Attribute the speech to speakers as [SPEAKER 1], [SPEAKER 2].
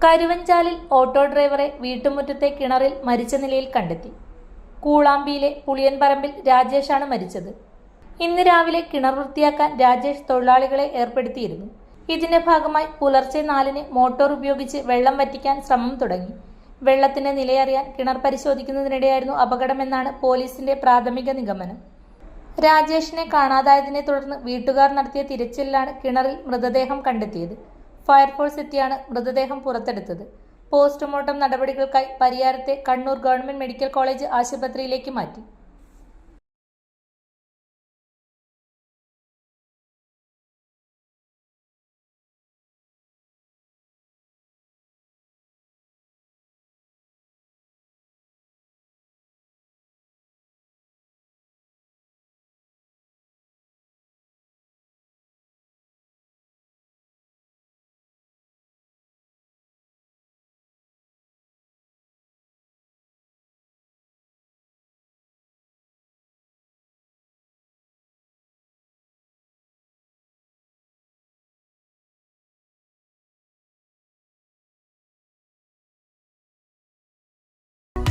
[SPEAKER 1] കരുവഞ്ചാലിൽ auto ഡ്രൈവറെ വീട്ടുമുറ്റത്തെ കിണറിൽ മരിച്ച നിലയിൽ കണ്ടെത്തി. കൂളാമ്പിയിലെ പുളിയൻപറമ്പിൽ രാജേഷാണ് മരിച്ചത്. ഇന്ന് രാവിലെ കിണർ വൃത്തിയാക്കാൻ രാജേഷ് തൊഴിലാളികളെ ഏർപ്പെടുത്തിയിരുന്നു. ഇതിന്റെ ഭാഗമായി പുലർച്ചെ 4-ന് മോട്ടോർ ഉപയോഗിച്ച് വെള്ളം വറ്റിക്കാൻ ശ്രമം തുടങ്ങി. വെള്ളത്തിന്റെ നിലയറിയാൻ കിണർ പരിശോധിക്കുന്നതിനിടെയായിരുന്നു അപകടമെന്നാണ് പോലീസിന്റെ പ്രാഥമിക നിഗമനം. രാജേഷിനെ കാണാതായതിനെ തുടർന്ന് വീട്ടുകാർ നടത്തിയ തിരച്ചിലിലാണ് കിണറിൽ മൃതദേഹം കണ്ടെത്തിയത്. ഫയർഫോഴ്സ് എത്തിയാണ് മൃതദേഹം പുറത്തെടുത്തത്. പോസ്റ്റ്മോർട്ടം നടപടികൾക്കായി പരിയാരത്തെ കണ്ണൂർ ഗവൺമെന്റ് മെഡിക്കൽ കോളേജ് ആശുപത്രിയിലേക്ക് മാറ്റി.